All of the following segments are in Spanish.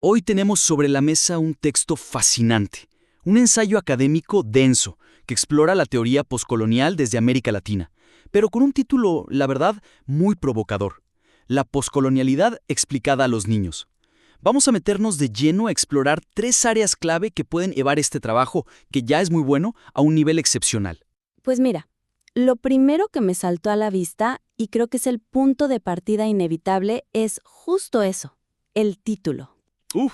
Hoy tenemos sobre la mesa un texto fascinante, un ensayo académico denso que explora la teoría poscolonial desde América Latina, pero con un título, la verdad, muy provocador: La poscolonialidad explicada a los niños. Vamos a meternos de lleno a explorar 3 áreas clave que pueden llevar este trabajo, que ya es muy bueno, a un nivel excepcional. Pues mira, lo primero que me saltó a la vista, y creo que es el punto de partida inevitable, es justo eso, el título.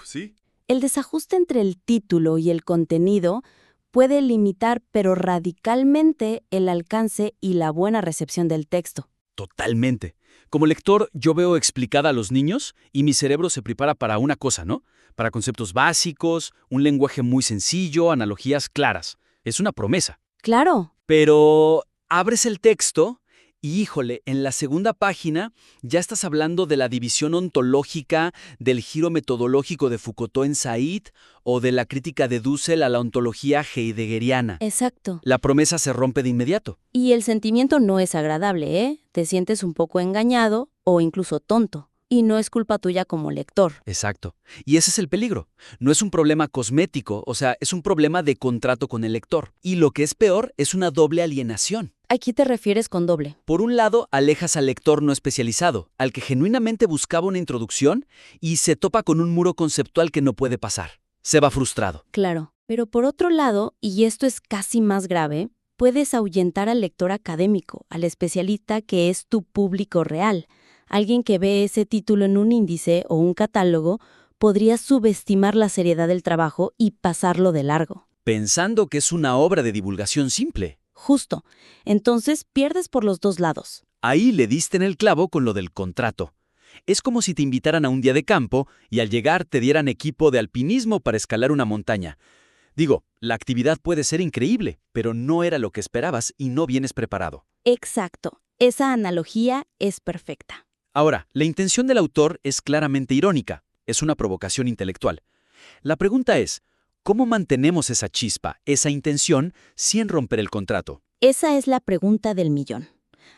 Sí. El desajuste entre el título y el contenido puede limitar pero radicalmente el alcance y la buena recepción del texto. Totalmente. Como lector, yo veo explicada a los niños y mi cerebro se prepara para una cosa, ¿no? Para conceptos básicos, un lenguaje muy sencillo, analogías claras. Es una promesa. Claro, Pero abres el texto y, híjole, en la segunda página ya estás hablando de la división ontológica, del giro metodológico de Foucault en Said o de la crítica de Dussel a la ontología heideggeriana. exacto. La promesa se rompe de inmediato. Y el sentimiento no es agradable, ¿eh? Te sientes un poco engañado o incluso tonto. Y no es culpa tuya como lector. Exacto. Y ese es el peligro. No es un problema cosmético, o sea, es un problema de contrato con el lector. Y lo que es peor, es una doble alienación. ¿A qué te refieres con doble? Por un lado, alejas al lector no especializado, al que genuinamente buscaba una introducción, y se topa con un muro conceptual que no puede pasar. Se va frustrado. Claro. Pero por otro lado, y esto es casi más grave, puedes ahuyentar al lector académico, al especialista que es tu público real. Alguien que ve ese título en un índice o un catálogo podría subestimar la seriedad del trabajo y pasarlo de largo. Pensando que es una obra de divulgación simple. Justo. Entonces pierdes por los dos lados. Ahí le diste en el clavo con lo del contrato. Es como si te invitaran a un día de campo y al llegar te dieran equipo de alpinismo para escalar una montaña. Digo, la actividad puede ser increíble, pero no era lo que esperabas y no vienes preparado. Exacto. Esa analogía es perfecta. Ahora, la intención del autor es claramente irónica, es una provocación intelectual. La pregunta es, ¿cómo mantenemos esa chispa, esa intención, sin romper el contrato? Esa es la pregunta del millón.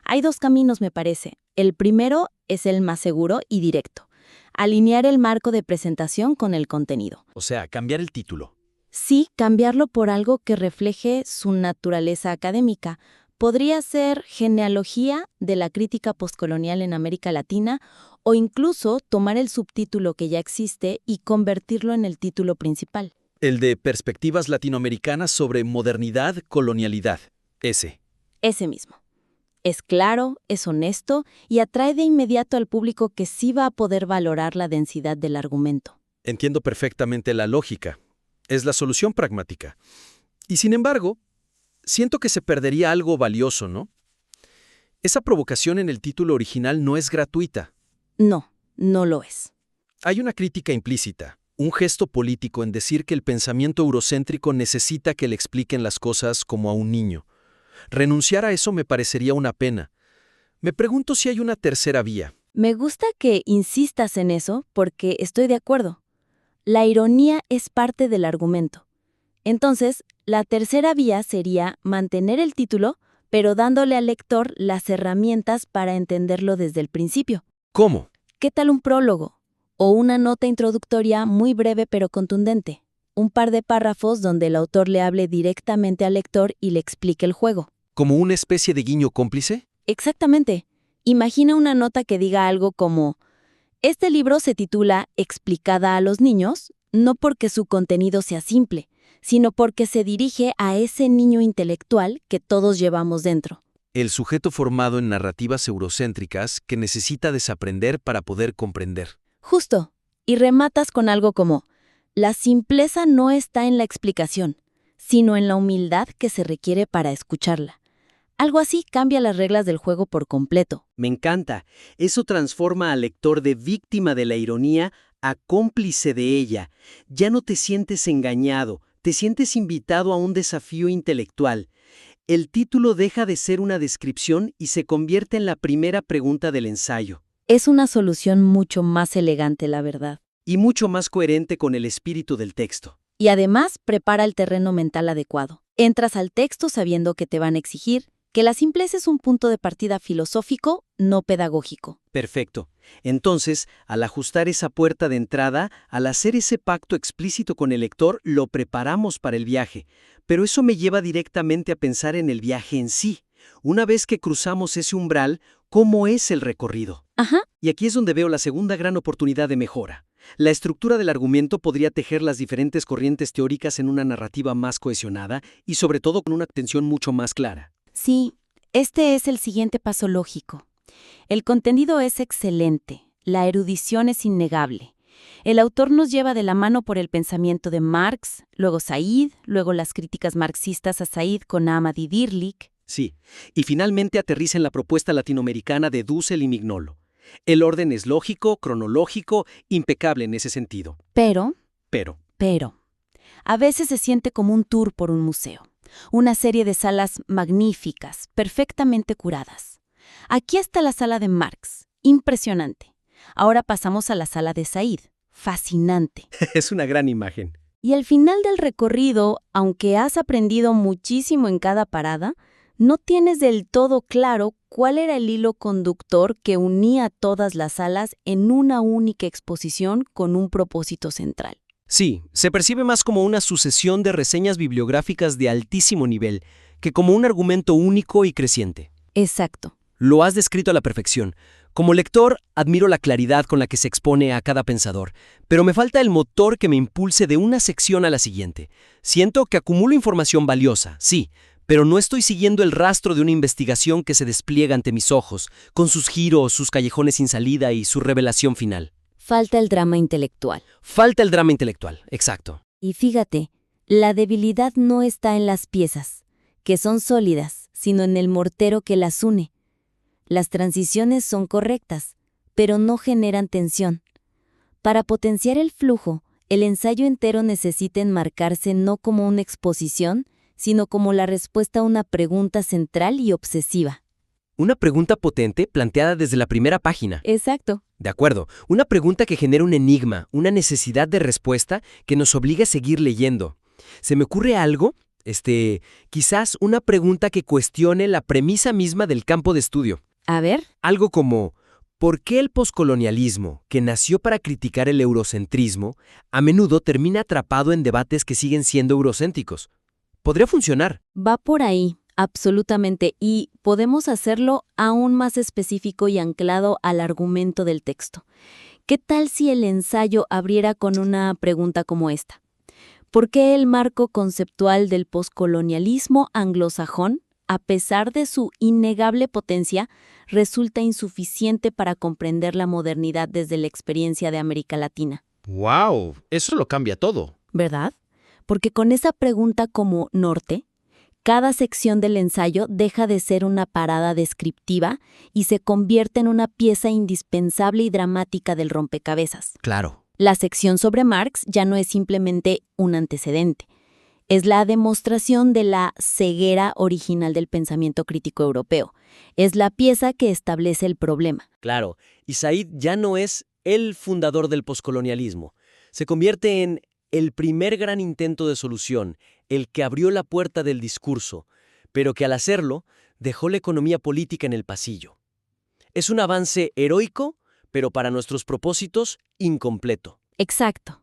Hay dos caminos, me parece. El primero es el más seguro y directo: alinear el marco de presentación con el contenido. O sea, cambiar el título. Sí, cambiarlo por algo que refleje su naturaleza académica. Podría ser genealogía de la crítica postcolonial en América Latina, o incluso tomar el subtítulo que ya existe y convertirlo en el título principal. El de Perspectivas Latinoamericanas sobre Modernidad, Colonialidad. Ese. Ese mismo. Es claro, es honesto y atrae de inmediato al público que sí va a poder valorar la densidad del argumento. Entiendo perfectamente la lógica. Es la solución pragmática. Y sin embargo, siento que se perdería algo valioso, ¿no? Esa provocación en el título original no es gratuita. No, no lo es. Hay una crítica implícita, un gesto político en decir que el pensamiento eurocéntrico necesita que le expliquen las cosas como a un niño. Renunciar a eso me parecería una pena. Me pregunto si hay una tercera vía. Me gusta que insistas en eso porque estoy de acuerdo. La ironía es parte del argumento. Entonces, la tercera vía sería mantener el título, pero dándole al lector las herramientas para entenderlo desde el principio. ¿Cómo? ¿Qué tal un prólogo? O una nota introductoria muy breve pero contundente. Un par de párrafos donde el autor le hable directamente al lector y le explique el juego. ¿Como una especie de guiño cómplice? Exactamente. Imagina una nota que diga algo como: este libro se titula Explicada a los niños, no porque su contenido sea simple, sino porque se dirige a ese niño intelectual que todos llevamos dentro. El sujeto formado en narrativas eurocéntricas que necesita desaprender para poder comprender. Justo. Y rematas con algo como: la simpleza no está en la explicación, sino en la humildad que se requiere para escucharla. Algo así cambia las reglas del juego por completo. Me encanta. Eso transforma al lector de víctima de la ironía a cómplice de ella. Ya no te sientes engañado, te sientes invitado a un desafío intelectual. El título deja de ser una descripción y se convierte en la primera pregunta del ensayo. Es una solución mucho más elegante, la verdad. Y mucho más coherente con el espíritu del texto. Y además prepara el terreno mental adecuado. Entras al texto sabiendo que te van a exigir que la simpleza es un punto de partida filosófico, no pedagógico. Perfecto. Entonces, al ajustar esa puerta de entrada, al hacer ese pacto explícito con el lector, lo preparamos para el viaje. Pero eso me lleva directamente a pensar en el viaje en sí. Una vez que cruzamos ese umbral, ¿cómo es el recorrido? Ajá. Y aquí es donde veo la segunda gran oportunidad de mejora. La estructura del argumento podría tejer las diferentes corrientes teóricas en una narrativa más cohesionada y sobre todo con una atención mucho más clara. Sí, este es el siguiente paso lógico. El contenido es excelente, la erudición es innegable. El autor nos lleva de la mano por el pensamiento de Marx, luego Said, luego las críticas marxistas a Said con Ahmad y Dirlik. Sí, y finalmente aterriza en la propuesta latinoamericana de Dussel y Mignolo. El orden es lógico, cronológico, impecable en ese sentido. Pero, Pero, a veces se siente como un tour por un museo. Una serie de salas magníficas, perfectamente curadas. Aquí está la sala de Marx, impresionante. Ahora pasamos a la sala de Said, fascinante. es una gran imagen. Y al final del recorrido, aunque has aprendido muchísimo en cada parada, no tienes del todo claro cuál era el hilo conductor que unía todas las salas en una única exposición con un propósito central. Sí, se percibe más como una sucesión de reseñas bibliográficas de altísimo nivel que como un argumento único y creciente. Exacto. Lo has descrito a la perfección. Como lector, admiro la claridad con la que se expone a cada pensador, pero me falta el motor que me impulse de una sección a la siguiente. Siento que acumulo información valiosa, sí, pero no estoy siguiendo el rastro de una investigación que se despliega ante mis ojos, con sus giros, sus callejones sin salida y su revelación final. Falta el drama intelectual. Falta el drama intelectual, exacto. Y fíjate, la debilidad no está en las piezas, que son sólidas, sino en el mortero que las une. Las transiciones son correctas, pero no generan tensión. Para potenciar el flujo, el ensayo entero necesita enmarcarse no como una exposición, sino como la respuesta a una pregunta central y obsesiva. Una pregunta potente planteada desde la primera página. Exacto. De acuerdo, una pregunta que genera un enigma, una necesidad de respuesta que nos obliga a seguir leyendo. ¿Se me ocurre algo? Quizás una pregunta que cuestione la premisa misma del campo de estudio. A ver. Algo como, ¿por qué el poscolonialismo, que nació para criticar el eurocentrismo, a menudo termina atrapado en debates que siguen siendo eurocéntricos? Podría funcionar. Va por ahí, absolutamente, y podemos hacerlo aún más específico y anclado al argumento del texto. ¿Qué tal si el ensayo abriera con una pregunta como esta? ¿Por qué el marco conceptual del poscolonialismo anglosajón, a pesar de su innegable potencia, resulta insuficiente para comprender la modernidad desde la experiencia de América Latina? ¡Wow! Eso lo cambia todo. ¿Verdad? Porque con esa pregunta como norte, cada sección del ensayo deja de ser una parada descriptiva y se convierte en una pieza indispensable y dramática del rompecabezas. Claro. La sección sobre Marx ya no es simplemente un antecedente. Es la demostración de la ceguera original del pensamiento crítico europeo. Es la pieza que establece el problema. Claro, y Said ya no es el fundador del poscolonialismo. Se convierte en el primer gran intento de solución, el que abrió la puerta del discurso, pero que al hacerlo dejó la economía política en el pasillo. Es un avance heroico, pero para nuestros propósitos, incompleto. Exacto.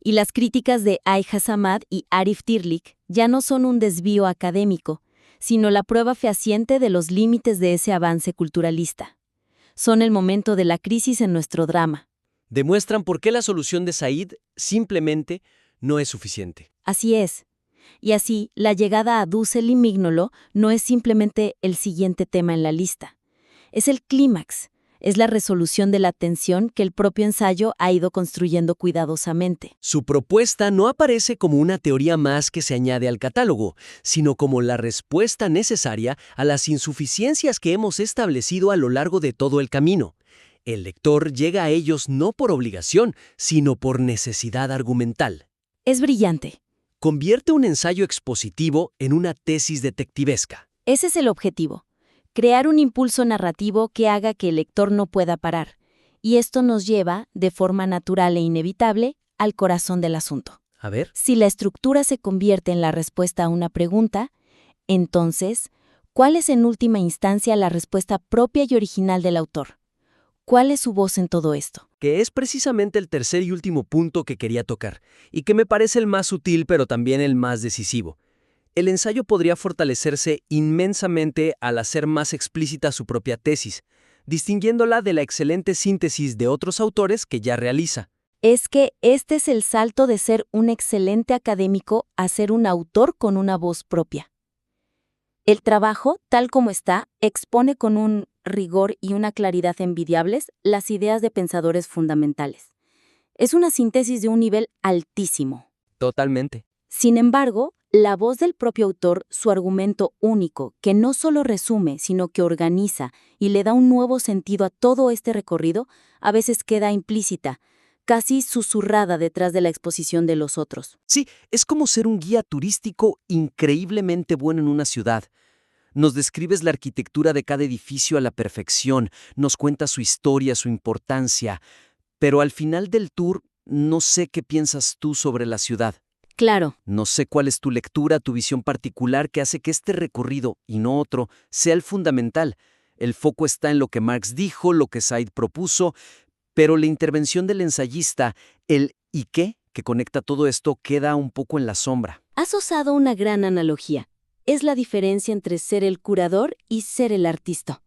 Y las críticas de Aïcha Samad y Arif Dirlik ya no son un desvío académico, sino la prueba fehaciente de los límites de ese avance culturalista. Son el momento de la crisis en nuestro drama. Demuestran por qué la solución de Said simplemente no es suficiente. Así es. Y así, la llegada a Dussel y Mignolo no es simplemente el siguiente tema en la lista. Es el clímax. Es la resolución de la tensión que el propio ensayo ha ido construyendo cuidadosamente. Su propuesta no aparece como una teoría más que se añade al catálogo, sino como la respuesta necesaria a las insuficiencias que hemos establecido a lo largo de todo el camino. El lector llega a ellos no por obligación, sino por necesidad argumental. Es brillante. Convierte un ensayo expositivo en una tesis detectivesca. Ese es el objetivo. Crear un impulso narrativo que haga que el lector no pueda parar. Y esto nos lleva, de forma natural e inevitable, al corazón del asunto. A ver. Si la estructura se convierte en la respuesta a una pregunta, entonces, ¿Cuál es en última instancia la respuesta propia y original del autor? ¿Cuál es su voz en todo esto? Que es precisamente el tercer y último punto que quería tocar, y que me parece el más sutil pero también el más decisivo. El ensayo podría fortalecerse inmensamente al hacer más explícita su propia tesis, distinguiéndola de la excelente síntesis de otros autores que ya realiza. Es que este es el salto de ser un excelente académico a ser un autor con una voz propia. El trabajo, tal como está, expone con un rigor y una claridad envidiables las ideas de pensadores fundamentales. Es una síntesis de un nivel altísimo. Totalmente. Sin embargo, la voz del propio autor, su argumento único, que no solo resume, sino que organiza y le da un nuevo sentido a todo este recorrido, a veces queda implícita, casi susurrada detrás de la exposición de los otros. Sí, es como ser un guía turístico increíblemente bueno en una ciudad. Nos describes la arquitectura de cada edificio a la perfección, nos cuentas su historia, su importancia, pero al final del tour no sé qué piensas tú sobre la ciudad. Claro, No sé cuál es tu lectura, tu visión particular que hace que este recorrido, y no otro, sea el fundamental. El foco está en lo que Marx dijo, lo que Said propuso, pero la intervención del ensayista, el ¿y qué?, que conecta todo esto, queda un poco en la sombra. has usado una gran analogía. Es la diferencia entre ser el curador y ser el artista.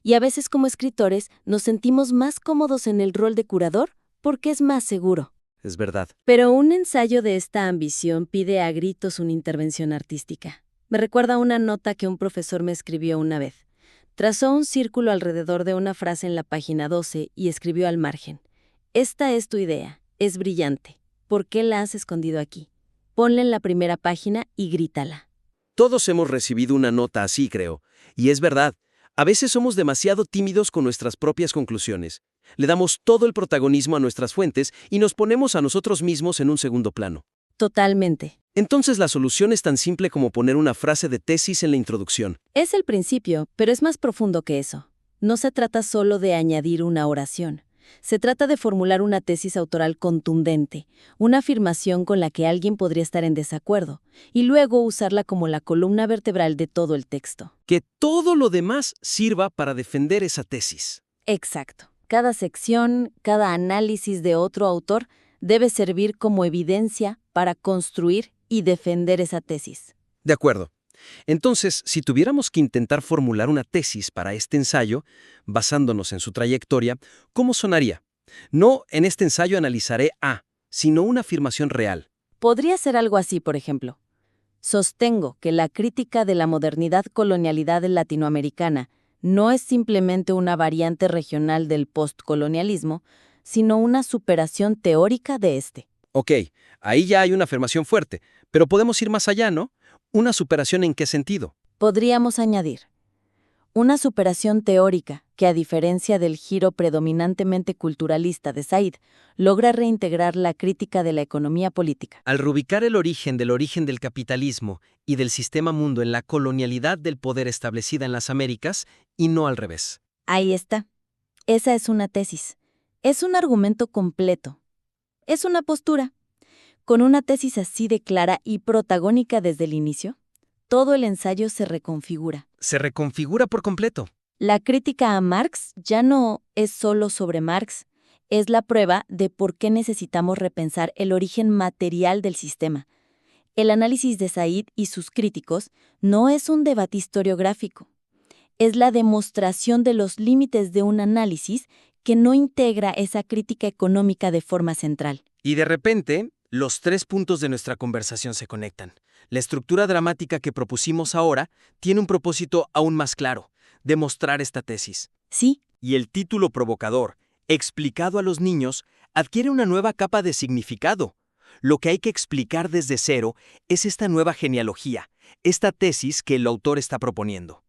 Y a veces como escritores nos sentimos más cómodos en el rol de curador porque es más seguro. Es verdad. Pero un ensayo de esta ambición pide a gritos una intervención artística. Me recuerda una nota que un profesor me escribió una vez. Trazó un círculo alrededor de una frase en la página 12 y escribió al margen: esta es tu idea, es brillante. ¿Por qué la has escondido aquí? Ponla en la primera página y grítala. Todos hemos recibido una nota así, creo. Y es verdad. A veces somos demasiado tímidos con nuestras propias conclusiones. Le damos todo el protagonismo a nuestras fuentes y nos ponemos a nosotros mismos en un segundo plano. Totalmente. Entonces la solución es tan simple como poner una frase de tesis en la introducción. Es el principio, pero es más profundo que eso. No se trata solo de añadir una oración. Se trata de formular una tesis autoral contundente, una afirmación con la que alguien podría estar en desacuerdo, y luego usarla como la columna vertebral de todo el texto. Que todo lo demás sirva para defender esa tesis. Exacto. Cada sección, cada análisis de otro autor debe servir como evidencia para construir y defender esa tesis. De acuerdo. Entonces, si tuviéramos que intentar formular una tesis para este ensayo, basándonos en su trayectoria, ¿cómo sonaría? No, en este ensayo analizaré A, sino una afirmación real. Podría ser algo así, por ejemplo. Sostengo que la crítica de la modernidad-colonialidad latinoamericana no es simplemente una variante regional del postcolonialismo, sino una superación teórica de este. Ok, ahí ya hay una afirmación fuerte, pero podemos ir más allá, ¿no? ¿Una superación en qué sentido? Podríamos añadir una superación teórica que, a diferencia del giro predominantemente culturalista de Said, logra reintegrar la crítica de la economía política. Al reubicar el origen del capitalismo y del sistema mundo en la colonialidad del poder establecida en las Américas, y no al revés. Ahí está. Esa es una tesis. Es un argumento completo. Es una postura. Con una tesis así de clara y protagónica desde el inicio, todo el ensayo se reconfigura. Se reconfigura por completo. La crítica a Marx ya no es solo sobre Marx, es la prueba de por qué necesitamos repensar el origen material del sistema. El análisis de Said y sus críticos no es un debate historiográfico. Es la demostración de los límites de un análisis que no integra esa crítica económica de forma central. Y de repente, los tres puntos de nuestra conversación se conectan. La estructura dramática que propusimos ahora tiene un propósito aún más claro: demostrar esta tesis. Sí, Y el título provocador, explicado a los niños, adquiere una nueva capa de significado. Lo que hay que explicar desde cero es esta nueva genealogía, esta tesis que el autor está proponiendo.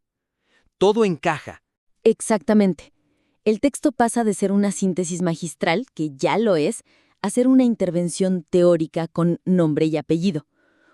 Todo encaja. exactamente. El texto pasa de ser una síntesis magistral, que ya lo es, a ser una intervención teórica con nombre y apellido.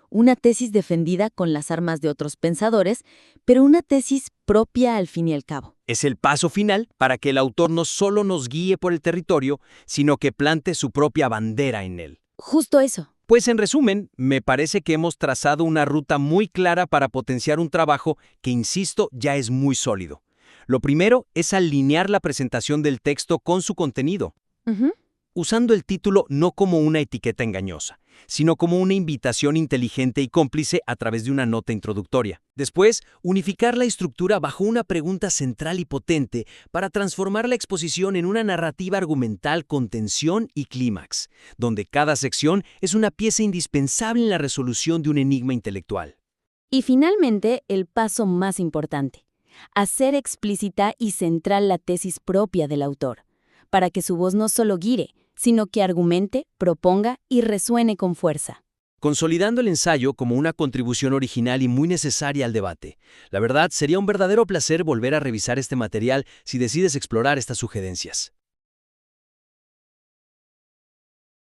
Una tesis defendida con las armas de otros pensadores, pero una tesis propia al fin y al cabo. Es el paso final para que el autor no solo nos guíe por el territorio, sino que plante su propia bandera en él. Justo eso. Pues en resumen, me parece que hemos trazado una ruta muy clara para potenciar un trabajo que, insisto, ya es muy sólido. Lo primero es alinear la presentación del texto con su contenido, Ujú. usando el título no como una etiqueta engañosa, sino como una invitación inteligente y cómplice a través de una nota introductoria. Después, unificar la estructura bajo una pregunta central y potente para transformar la exposición en una narrativa argumental con tensión y clímax, donde cada sección es una pieza indispensable en la resolución de un enigma intelectual. Y finalmente, el paso más importante: hacer explícita y central la tesis propia del autor, para que su voz no solo guíe, sino que argumente, proponga y resuene con fuerza. Consolidando el ensayo como una contribución original y muy necesaria al debate. La verdad, sería un verdadero placer volver a revisar este material si decides explorar estas sugerencias.